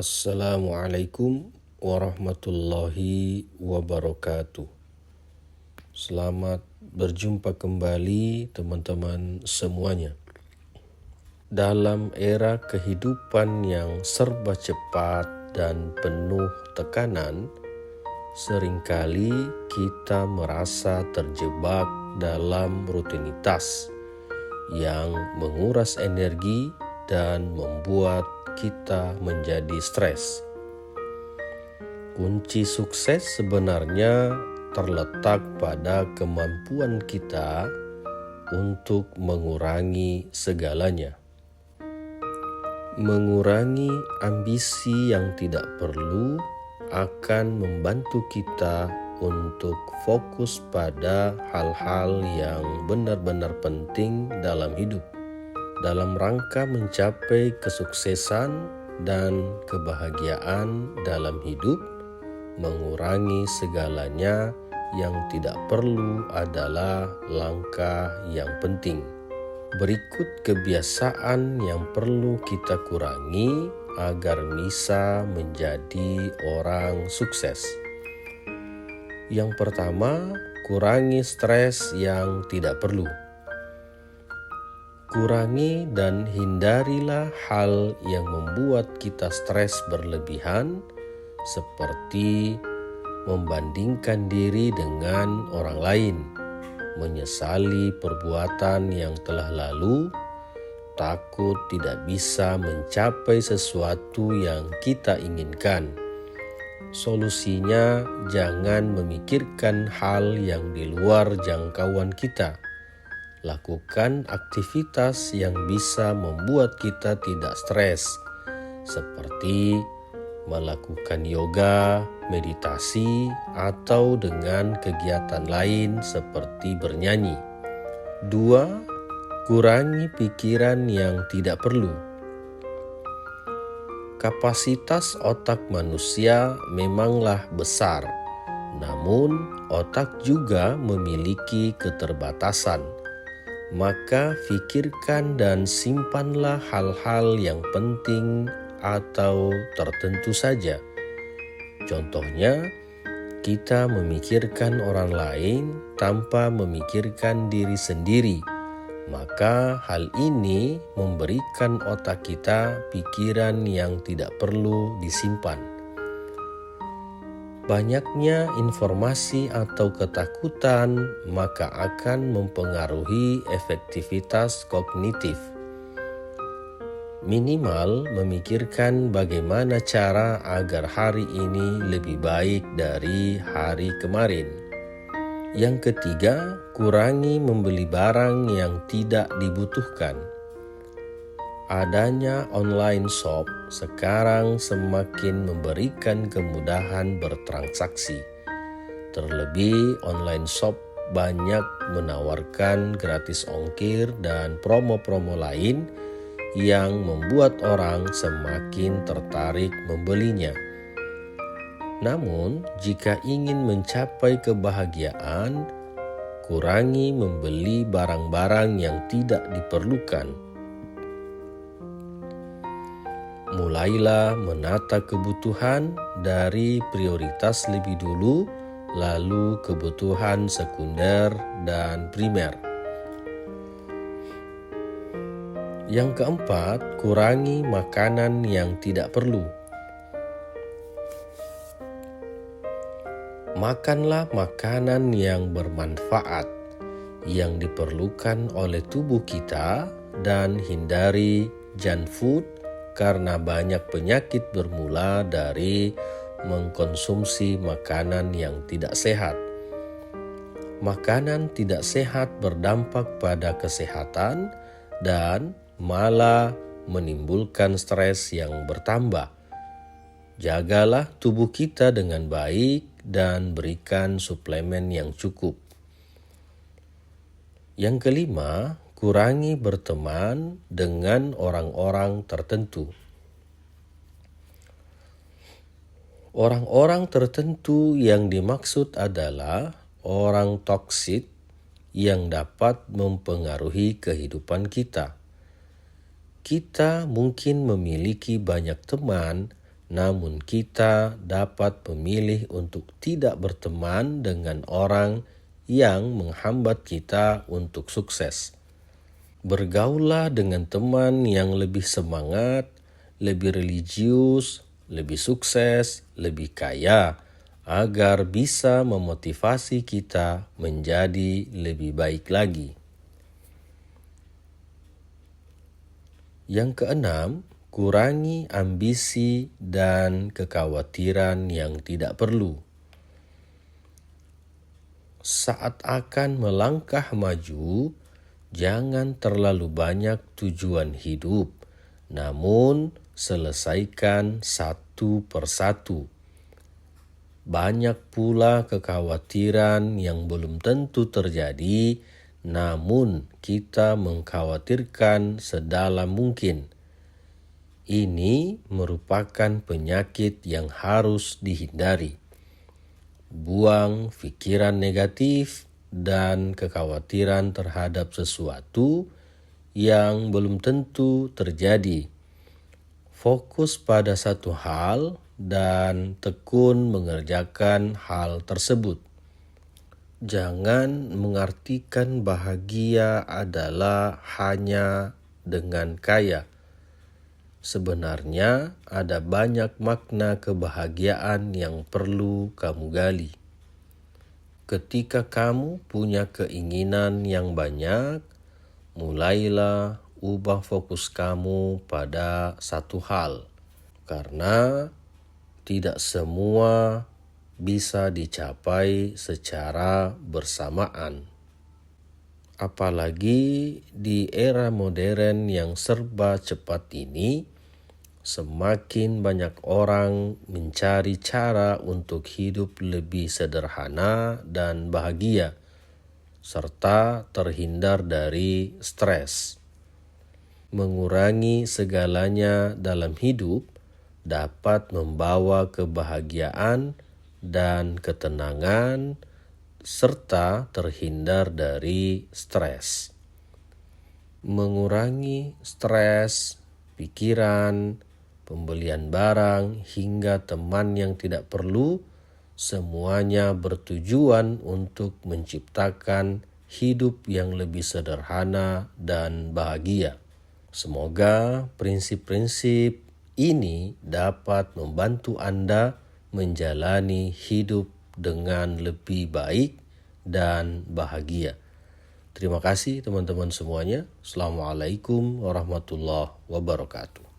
Assalamualaikum warahmatullahi wabarakatuh. Selamat berjumpa kembali teman-teman semuanya. Dalam era kehidupan yang serba cepat dan penuh tekanan, seringkali kita merasa terjebak dalam rutinitas yang menguras energi dan membuat kita menjadi stres. Kunci sukses sebenarnya terletak pada kemampuan kita untuk mengurangi segalanya. Mengurangi ambisi yang tidak perlu akan membantu kita untuk fokus pada hal-hal yang benar-benar penting dalam hidup. Dalam rangka mencapai kesuksesan dan kebahagiaan dalam hidup, mengurangi segalanya yang tidak perlu adalah langkah yang penting. Berikut kebiasaan yang perlu kita kurangi agar bisa menjadi orang sukses. Yang pertama, kurangi stres yang tidak perlu. Kurangi dan hindarilah hal yang membuat kita stres berlebihan, seperti membandingkan diri dengan orang lain, menyesali perbuatan yang telah lalu, takut tidak bisa mencapai sesuatu yang kita inginkan. Solusinya, jangan memikirkan hal yang di luar jangkauan kita. Lakukan aktivitas yang bisa membuat kita tidak stres, seperti melakukan yoga, meditasi, atau dengan kegiatan lain seperti bernyanyi. 2. Kurangi pikiran yang tidak perlu. Kapasitas otak manusia memanglah besar, namun otak juga memiliki keterbatasan. Maka fikirkan dan simpanlah hal-hal yang penting atau tertentu saja. Contohnya, kita memikirkan orang lain tanpa memikirkan diri sendiri. Maka hal ini memberikan otak kita pikiran yang tidak perlu disimpan. Banyaknya informasi atau ketakutan maka akan mempengaruhi efektivitas kognitif. Minimal memikirkan bagaimana cara agar hari ini lebih baik dari hari kemarin. Yang ketiga, kurangi membeli barang yang tidak dibutuhkan. Adanya online shop sekarang semakin memberikan kemudahan bertransaksi. Terlebih online shop banyak menawarkan gratis ongkir dan promo-promo lain yang membuat orang semakin tertarik membelinya. Namun, jika ingin mencapai kebahagiaan, kurangi membeli barang-barang yang tidak diperlukan. Mulailah menata kebutuhan dari prioritas lebih dulu, lalu kebutuhan sekunder dan primer. Yang keempat, kurangi makanan yang tidak perlu. Makanlah makanan yang bermanfaat, yang diperlukan oleh tubuh kita, dan hindari junk food karena banyak penyakit bermula dari mengkonsumsi makanan yang tidak sehat. Makanan tidak sehat berdampak pada kesehatan dan malah menimbulkan stres yang bertambah. Jagalah tubuh kita dengan baik dan berikan suplemen yang cukup. Yang kelima, kurangi berteman dengan orang-orang tertentu. Orang-orang tertentu yang dimaksud adalah orang toksik yang dapat mempengaruhi kehidupan kita. Kita mungkin memiliki banyak teman, namun kita dapat memilih untuk tidak berteman dengan orang yang menghambat kita untuk sukses. Bergaullah dengan teman yang lebih semangat, lebih religius, lebih sukses, lebih kaya, agar bisa memotivasi kita menjadi lebih baik lagi. Yang keenam, kurangi ambisi dan kekhawatiran yang tidak perlu. Saat akan melangkah maju, jangan terlalu banyak tujuan hidup, namun selesaikan satu persatu. Banyak pula kekhawatiran yang belum tentu terjadi, namun kita mengkhawatirkan sedalam mungkin. Ini merupakan penyakit yang harus dihindari. Buang pikiran negatif dan kekhawatiran terhadap sesuatu yang belum tentu terjadi. Fokus pada satu hal dan tekun mengerjakan hal tersebut. Jangan mengartikan bahagia adalah hanya dengan kaya. Sebenarnya ada banyak makna kebahagiaan yang perlu kamu gali. Ketika kamu punya keinginan yang banyak, mulailah ubah fokus kamu pada satu hal. Karena tidak semua bisa dicapai secara bersamaan. Apalagi di era modern yang serba cepat ini, semakin banyak orang mencari cara untuk hidup lebih sederhana dan bahagia, serta terhindar dari stres. Mengurangi segalanya dalam hidup dapat membawa kebahagiaan dan ketenangan, serta terhindar dari stres. Mengurangi stres, pikiran, pembelian barang, hingga teman yang tidak perlu, semuanya bertujuan untuk menciptakan hidup yang lebih sederhana dan bahagia. Semoga prinsip-prinsip ini dapat membantu Anda menjalani hidup dengan lebih baik dan bahagia. Terima kasih teman-teman semuanya. Assalamualaikum warahmatullahi wabarakatuh.